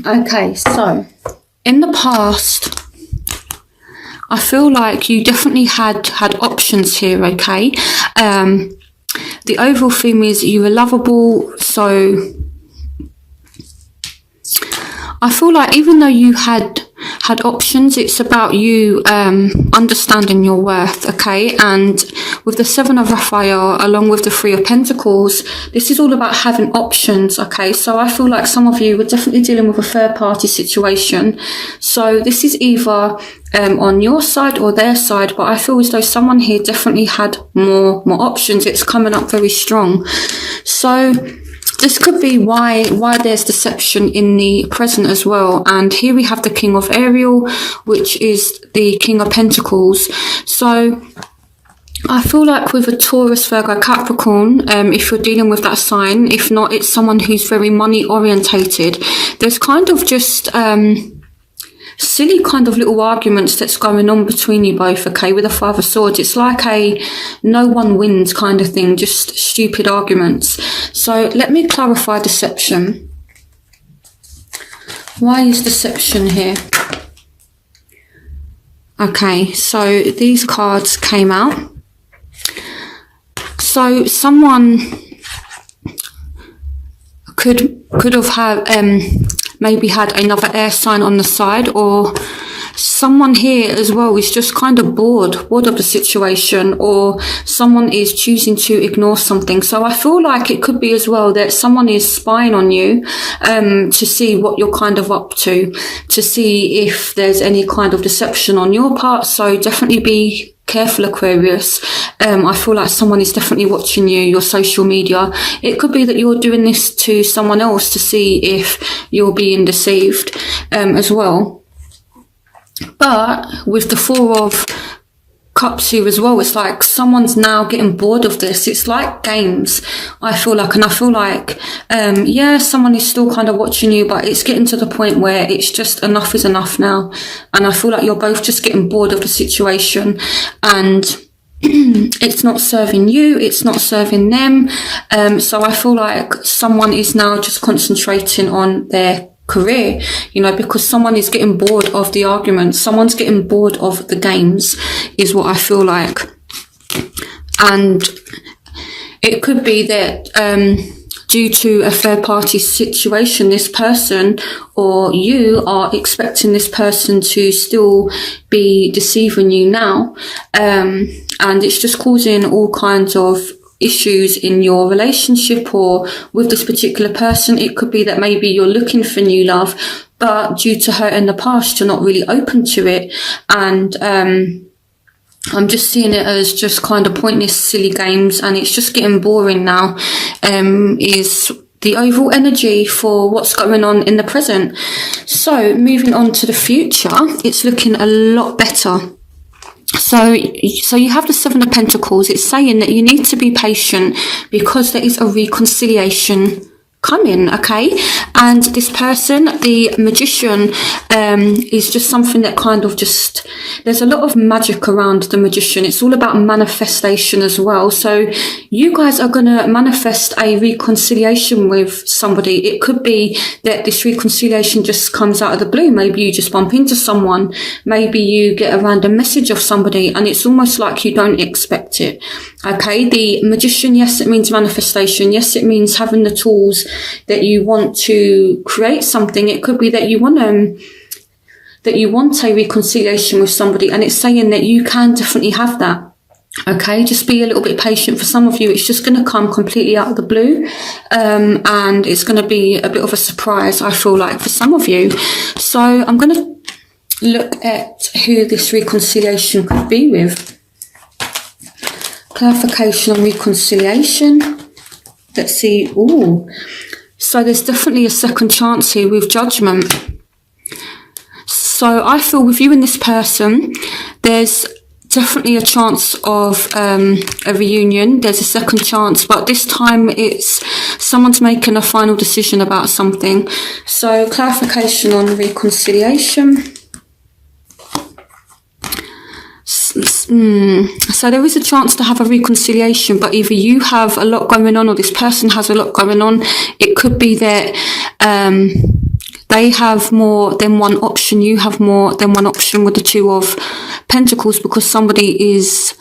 Okay, so in the past, I feel like you definitely had options here, okay? The overall theme is you were lovable, so I feel like even though you had options, it's about you understanding your worth, okay? And with the Seven of Raphael along with the Three of Pentacles, this is all about having options, okay? So I feel like some of you were definitely dealing with a third party situation. So this is either on your side or their side, but I feel as though someone here definitely had more options. It's coming up very strong. So this could be why there's deception in the present as well. And here we have the King of Ariel, which is the King of Pentacles. So I feel like with a Taurus, Virgo, Capricorn, if you're dealing with that sign, if not, it's someone who's very money orientated. There's kind of just silly kind of little arguments that's going on between you both, okay, with the Five of Swords. It's like a no one wins kind of thing, just stupid arguments. So let me clarify deception. Why is deception here? Okay, so these cards came out. So someone could have had maybe had another air sign on the side, or someone here as well is just kind of bored of the situation, or someone is choosing to ignore something. So I feel like it could be as well that someone is spying on you to see what you're kind of up to see if there's any kind of deception on your part. So definitely be careful, Aquarius. I feel like someone is definitely watching you, your social media. It could be that you're doing this to someone else to see if you're being deceived as well. But with the Four of Cups here as well, it's like someone's now getting bored of this. It's like games, I feel like. And I feel like, yeah, someone is still kind of watching you, but it's getting to the point where it's just enough is enough now. And I feel like you're both just getting bored of the situation. And it's not serving you, it's not serving them. So I feel like someone is now just concentrating on their career, you know, because someone is getting bored of the arguments, someone's getting bored of the games, is what I feel like. And it could be that due to a third party situation, this person or you are expecting this person to still be deceiving you now, and it's just causing all kinds of issues in your relationship or with this particular person. It could be that maybe you're looking for new love, but due to hurt in the past, you're not really open to it. And I'm just seeing it as just kind of pointless, silly games, and it's just getting boring now, is the overall energy for what's going on in the present. So moving on to the future, it's looking a lot better. So you have the Seven of Pentacles. It's saying that you need to be patient because there is a reconciliation coming, okay? And this person, the Magician, is just something that kind of just, there's a lot of magic around the Magician. It's all about manifestation as well. So you guys are going to manifest a reconciliation with somebody. It could be that this reconciliation just comes out of the blue. Maybe you just bump into someone. Maybe you get a random message of somebody and it's almost like you don't expect it. Okay, the Magician, yes, it means manifestation. Yes, it means having the tools that you want to create something. It could be that you want a reconciliation with somebody, and it's saying that you can definitely have that. Okay, just be a little bit patient. For some of you, it's just going to come completely out of the blue, and it's going to be a bit of a surprise, I feel like, for some of you. So I'm going to look at who this reconciliation could be with. Clarification on reconciliation. Let's see. Ooh. So there's definitely a second chance here with Judgment. So I feel with you and this person, there's definitely a chance of a reunion. There's a second chance, but this time it's someone's making a final decision about something. So clarification on reconciliation. So there is a chance to have a reconciliation, but either you have a lot going on or this person has a lot going on. It could be that they have more than one option. You have more than one option with the Two of Pentacles, because somebody is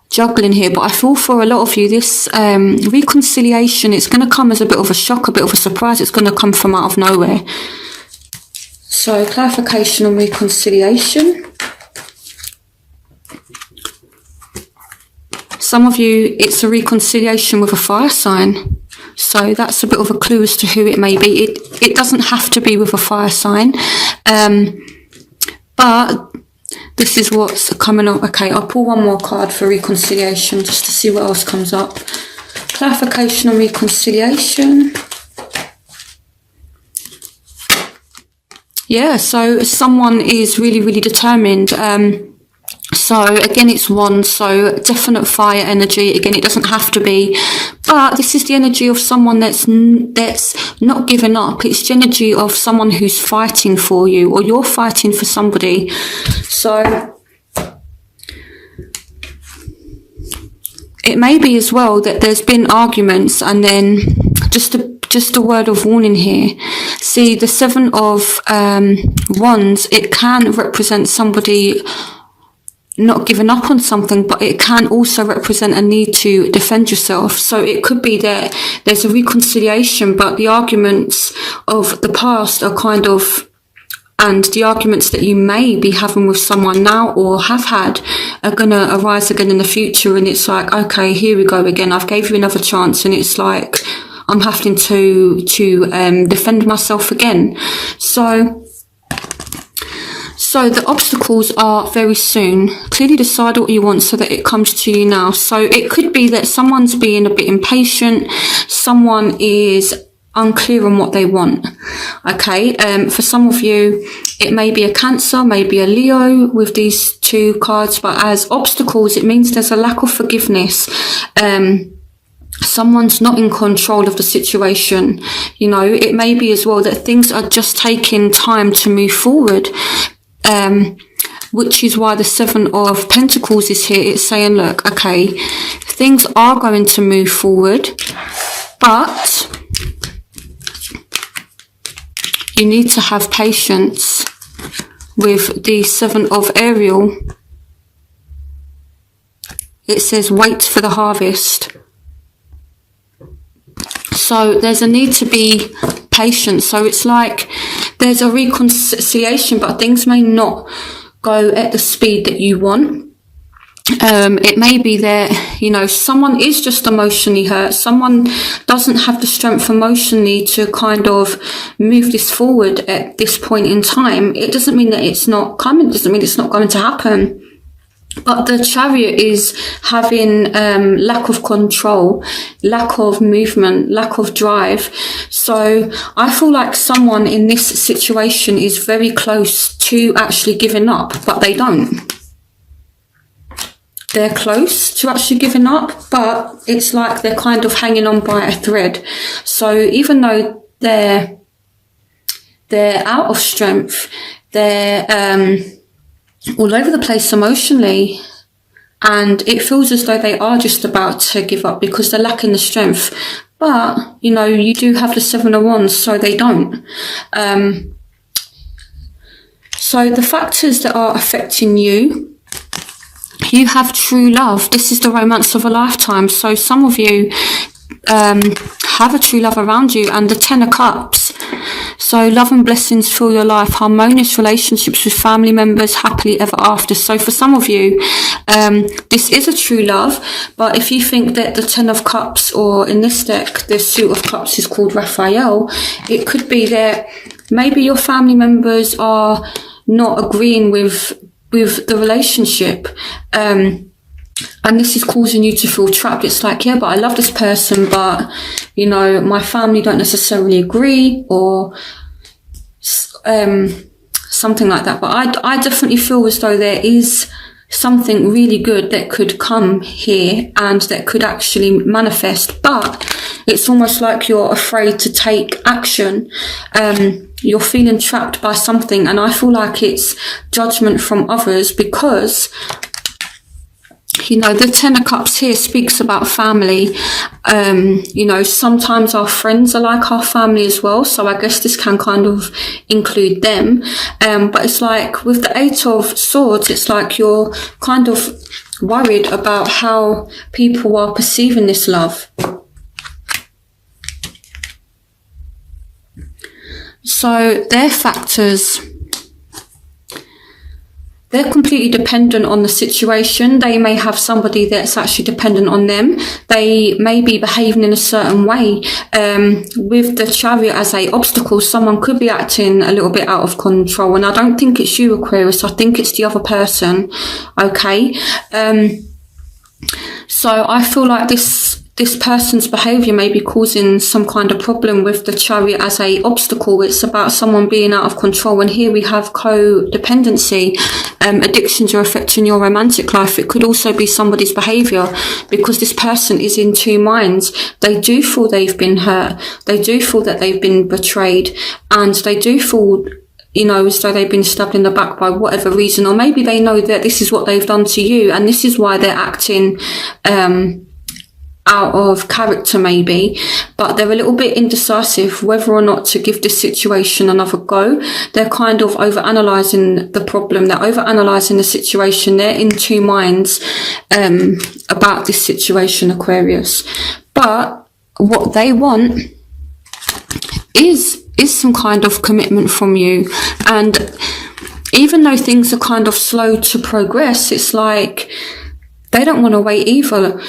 juggling here. But I feel for a lot of you, this reconciliation, it's going to come as a bit of a shock, a bit of a surprise. It's going to come from out of nowhere. So clarification on reconciliation. Some of you, it's a reconciliation with a fire sign. So that's a bit of a clue as to who it may be. It doesn't have to be with a fire sign. But this is what's coming up. Okay, I'll pull one more card for reconciliation just to see what else comes up. Clarification on reconciliation. Yeah, so someone is really, really determined. So again, it's one, so definite fire energy. Again, it doesn't have to be, but this is the energy of someone that's not giving up. It's the energy of someone who's fighting for you, or you're fighting for somebody. So it may be as well that there's been arguments, and then just a word of warning here. See, the Seven of Wands, it can represent somebody not giving up on something, but it can also represent a need to defend yourself. So it could be that there's a reconciliation, but the arguments of the past are kind of, and the arguments that you may be having with someone now or have had are going to arise again in the future. And it's like, okay, here we go again. I've gave you another chance, and it's like I'm having to defend myself again. So the obstacles are very soon. Clearly decide what you want so that it comes to you now. So it could be that someone's being a bit impatient. Someone is unclear on what they want. Okay, for some of you, it may be a Cancer, maybe a Leo with these two cards. But as obstacles, it means there's a lack of forgiveness. Someone's not in control of the situation. You know, it may be as well that things are just taking time to move forward. Which is why the Seven of Pentacles is here. It's saying, look, okay, things are going to move forward, but you need to have patience with the Seven of Ariel. It says, wait for the harvest. So there's a need to be patient. So it's like there's a reconciliation, but things may not go at the speed that you want. It may be that, you know, someone is just emotionally hurt. Someone doesn't have the strength emotionally to kind of move this forward at this point in time. It doesn't mean that it's not coming. It doesn't mean it's not going to happen. But the Chariot is having lack of control, lack of movement, lack of drive. So I feel like someone in this situation is very close to actually giving up, but they don't. They're close to actually giving up, but it's like they're kind of hanging on by a thread. So even though they're out of strength, they're all over the place emotionally, and it feels as though they are just about to give up because they're lacking the strength. But, you know, you do have the Seven of Wands, so they don't. So the factors that are affecting you, you have true love. This is the romance of a lifetime. So some of you have a true love around you, and the Ten of Cups. So love and blessings fill your life, harmonious relationships with family members, happily ever after. So for some of you, this is a true love. But if you think that the Ten of Cups, or in this deck, the Suit of Cups is called Raphael, it could be that maybe your family members are not agreeing with the relationship. And this is causing you to feel trapped. It's like, yeah, but I love this person, but, you know, my family don't necessarily agree, or something like that. But I definitely feel as though there is something really good that could come here and that could actually manifest. But it's almost like you're afraid to take action. You're feeling trapped by something. And I feel like it's judgment from others, because You know, the Ten of Cups here speaks about family. You know, sometimes our friends are like our family as well. So I guess this can kind of include them. But it's like with the Eight of Swords, it's like you're kind of worried about how people are perceiving this love. So their factors, they're completely dependent on the situation. They may have somebody that's actually dependent on them. They may be behaving in a certain way. With the Chariot as a obstacle, someone could be acting a little bit out of control. And I don't think it's you, Aquarius. I think it's the other person. Okay. So I feel like this person's behaviour may be causing some kind of problem with the Chariot as a obstacle. It's about someone being out of control, and here we have codependency. Addictions are affecting your romantic life. It could also be somebody's behaviour, because this person is in two minds. They do feel they've been hurt. They do feel that they've been betrayed, and they do feel, you know, as though they've been stabbed in the back by whatever reason, or maybe they know that this is what they've done to you, and this is why they're acting out of character maybe, but they're a little bit indecisive whether or not to give this situation another go. They're kind of over-analysing the problem. They're over-analysing the situation. They're in two minds about this situation, Aquarius. But what they want is some kind of commitment from you. And even though things are kind of slow to progress, it's like they don't want to wait either.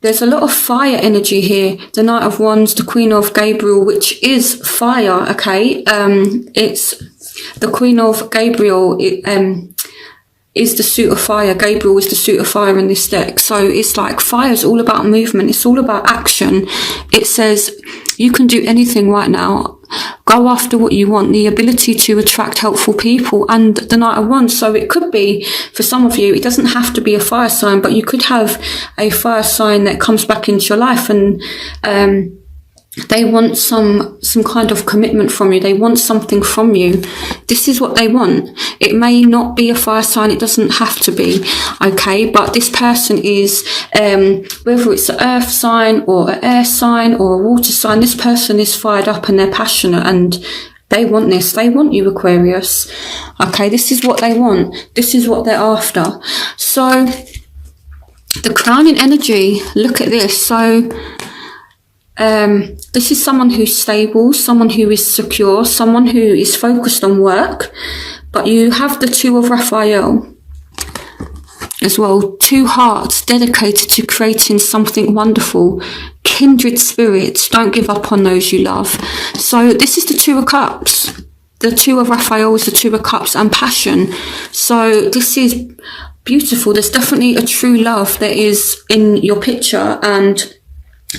There's a lot of fire energy here. The Knight of Wands, the Queen of Gabriel, which is fire, okay? It's the Queen of Gabriel, is the suit of fire. Gabriel is the suit of fire in this deck. So it's like fire is all about movement. It's all about action. It says you can do anything right now. Go after what you want, the ability to attract helpful people, and the Knight of Wands. So it could be, for some of you, it doesn't have to be a fire sign, but you could have a fire sign that comes back into your life, and they want some kind of commitment from you. They want something from you. This is what they want. It may not be a fire sign. It doesn't have to be, okay? But this person is, whether it's an earth sign or an air sign or a water sign, this person is fired up and they're passionate and they want this. They want you, Aquarius. Okay, this is what they want. This is what they're after. So the crowning energy, look at this. So this is someone who's stable, someone who is secure, someone who is focused on work. But you have the Two of Raphael as well. Two hearts dedicated to creating something wonderful. Kindred spirits. Don't give up on those you love. So this is the Two of Cups. The Two of Raphael is the Two of Cups and passion. So this is beautiful. There's definitely a true love that is in your picture, and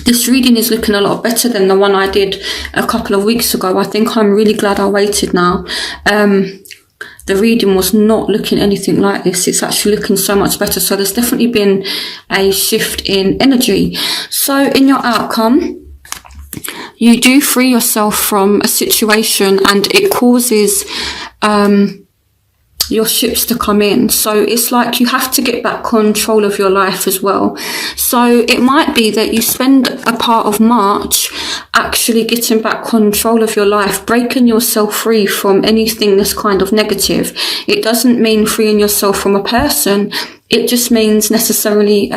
this reading is looking a lot better than the one I did a couple of weeks ago. I think I'm really glad I waited now. The reading was not looking anything like this. It's actually looking so much better. So there's definitely been a shift in energy. So in your outcome, you do free yourself from a situation, and it causes your ships to come in. So it's like you have to get back control of your life as well. So it might be that you spend a part of March actually getting back control of your life, breaking yourself free from anything that's kind of negative. It doesn't mean freeing yourself from a person. It just means necessarily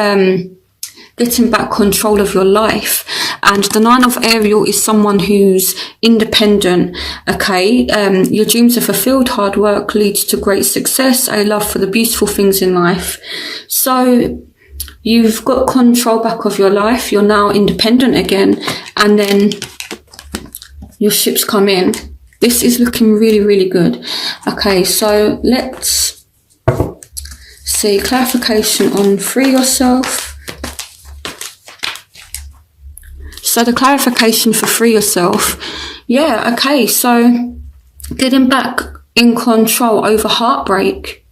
getting back control of your life. And the Nine of Ariel is someone who's independent, okay? Your dreams are fulfilled, hard work leads to great success, a love for the beautiful things in life. So you've got control back of your life, you're now independent again, and then your ships come in. This is looking really, really good. Okay, so let's see, clarification on free yourself. So the clarification for free yourself, yeah, okay, so getting back in control over heartbreak.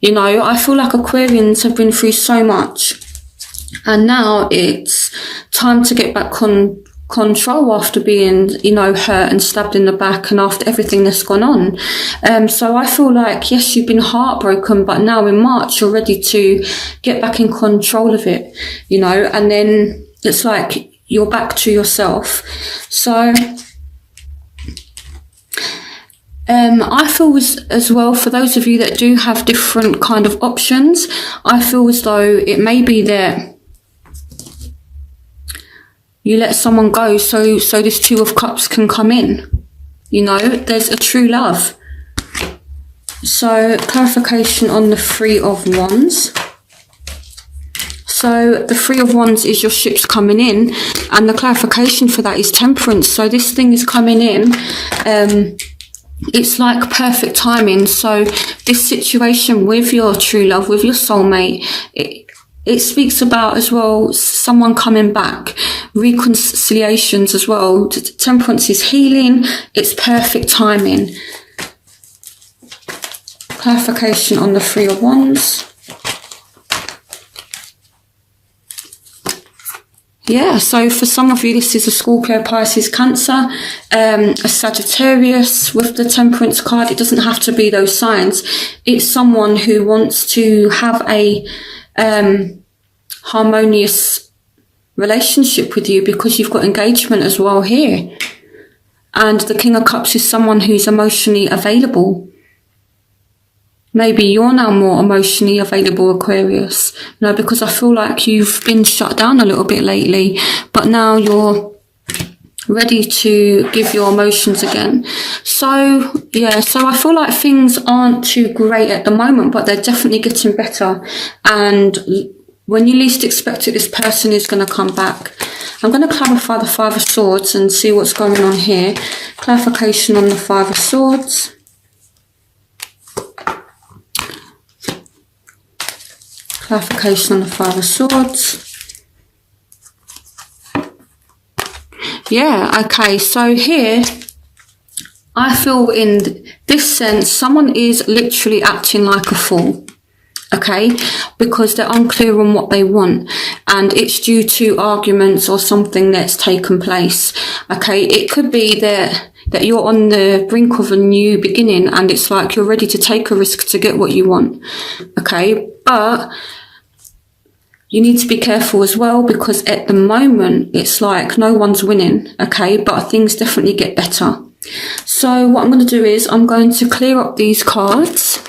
You know, I feel like Aquarians have been through so much, and now it's time to get back control after being, you know, hurt and stabbed in the back and after everything that's gone on. So I feel like, yes, you've been heartbroken, but now in March, you're ready to get back in control of it, you know, and then it's like you're back to yourself. So I feel as well, for those of you that do have different kind of options, I feel as though it may be that you let someone go so this Two of Cups can come in. You know, there's a true love. So clarification on the Three of Wands. So the Three of Wands is your ships coming in, and the clarification for that is Temperance. So this thing is coming in. It's like perfect timing. So this situation with your true love, with your soulmate, it speaks about as well someone coming back, reconciliations as well. Temperance is healing. It's perfect timing. Clarification on the Three of Wands. Yeah, so for some of you, this is a Scorpio, Pisces, Cancer, a Sagittarius with the Temperance card. It doesn't have to be those signs. It's someone who wants to have a harmonious relationship with you, because you've got engagement as well here. And the King of Cups is someone who's emotionally available. Maybe you're now more emotionally available, Aquarius, you know, because I feel like you've been shut down a little bit lately, but now you're ready to give your emotions again. So, yeah, so I feel like things aren't too great at the moment, but they're definitely getting better. And when you least expect it, this person is going to come back. I'm going to clarify the Five of Swords and see what's going on here. Clarification on the Five of Swords. Clarification on the Five of Swords. Yeah, okay, so here, I feel in this sense, someone is literally acting like a fool, okay, because they're unclear on what they want, and it's due to arguments or something that's taken place, okay. It could be that you're on the brink of a new beginning, and it's like you're ready to take a risk to get what you want, okay, but you need to be careful as well, because at the moment, it's like no one's winning, okay? But things definitely get better. So what I'm going to do is I'm going to clear up these cards,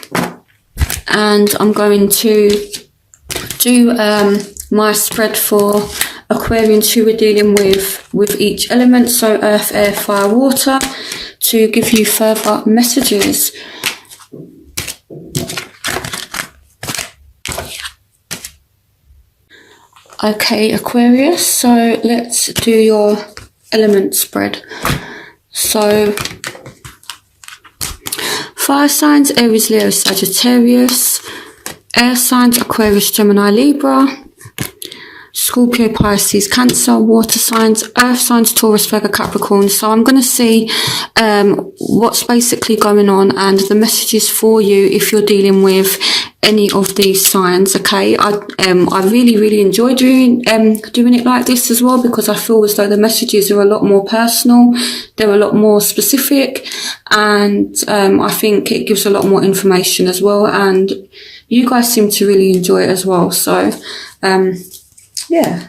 and I'm going to do my spread for Aquarians who are dealing with each element, so earth, air, fire, water, to give you further messages. Okay, Aquarius, so let's do your element spread. So, fire signs, Aries, Leo, Sagittarius. Air signs, Aquarius, Gemini, Libra. Scorpio, Pisces, Cancer. Water signs, earth signs, Taurus, Virgo, Capricorn. So I'm going to see what's basically going on and the messages for you if you're dealing with any of these signs, okay? I really enjoy doing it like this as well, because I feel as though the messages are a lot more personal, they're a lot more specific, and I think it gives a lot more information as well, and you guys seem to really enjoy it as well. So yeah,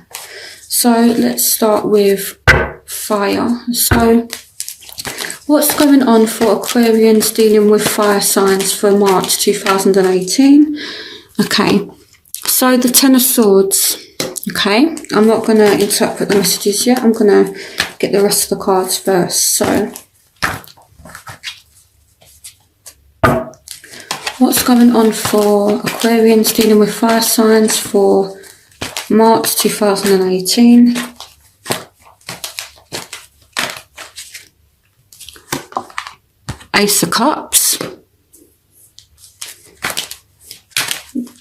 so let's start with fire. So what's going on for Aquarians dealing with fire signs for March 2018? Okay, so the Ten of Swords. Okay, I'm not going to interpret the messages yet. I'm going to get the rest of the cards first. So, what's going on for Aquarians dealing with fire signs for March 2018? Ace of Cups.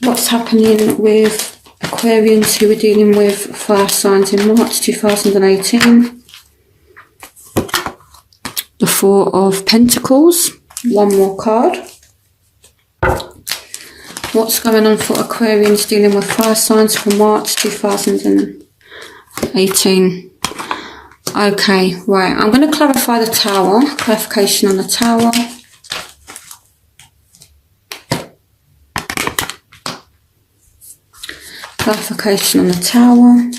What's happening with Aquarians who are dealing with fire signs in March 2018? The Four of Pentacles. One more card. What's going on for Aquarians dealing with fire signs for March 2018? Okay, right. I'm going to clarify the Tower. Clarification on the Tower. Clarification on the Tower.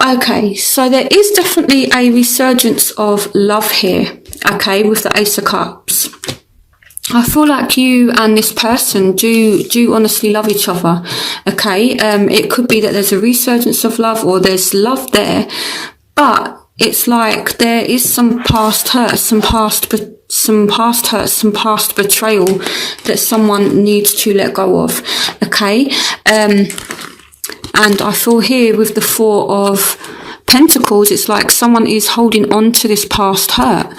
Okay, so there is definitely a resurgence of love here, okay, with the Ace of Cups. I feel like you and this person do honestly love each other, okay? It could be that there's a resurgence of love or there's love there, but it's like there is some past hurt, some past hurt, some past betrayal that someone needs to let go of, okay? And I feel here with the Four of Pentacles, it's like someone is holding on to this past hurt.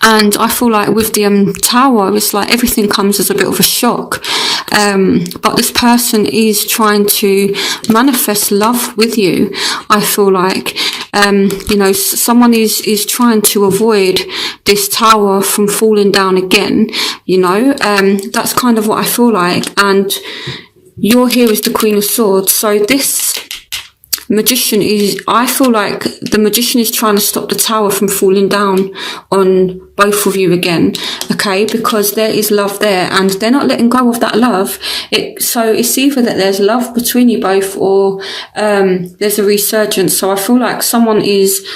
And I feel like with the Tower, it's like everything comes as a bit of a shock. But this person is trying to manifest love with you. I feel like, you know, someone is trying to avoid this Tower from falling down again, you know. That's kind of what I feel like. And you're here as the Queen of Swords. So this Magician is, I feel like the Magician is trying to stop the Tower from falling down on both of you again, okay, because there is love there and they're not letting go of that love. So it's either that there's love between you both or there's a resurgence. So I feel like someone is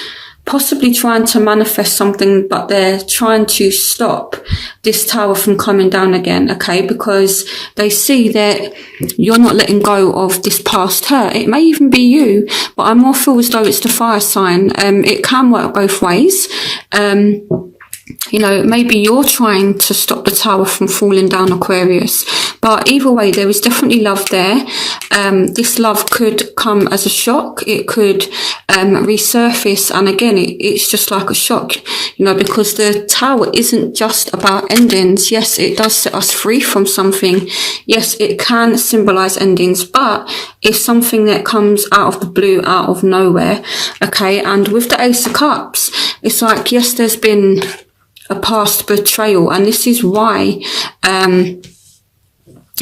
possibly trying to manifest something, but they're trying to stop this Tower from coming down again, okay, because they see that you're not letting go of this past hurt. It may even be you, but I more feel as though it's the fire sign. It can work both ways. You know, maybe you're trying to stop the Tower from falling down, Aquarius. But either way, there is definitely love there. This love could come as a shock. It could resurface. And again, it's just like a shock, you know, because the Tower isn't just about endings. Yes, it does set us free from something. Yes, it can symbolize endings, but it's something that comes out of the blue, out of nowhere. Okay, and with the Ace of Cups, it's like, yes, there's been a past betrayal, and this is why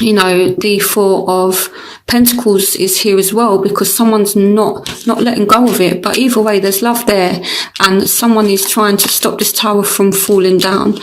you know, the Four of Pentacles is here as well, because someone's not letting go of it. But either way, there's love there and someone is trying to stop this Tower from falling down.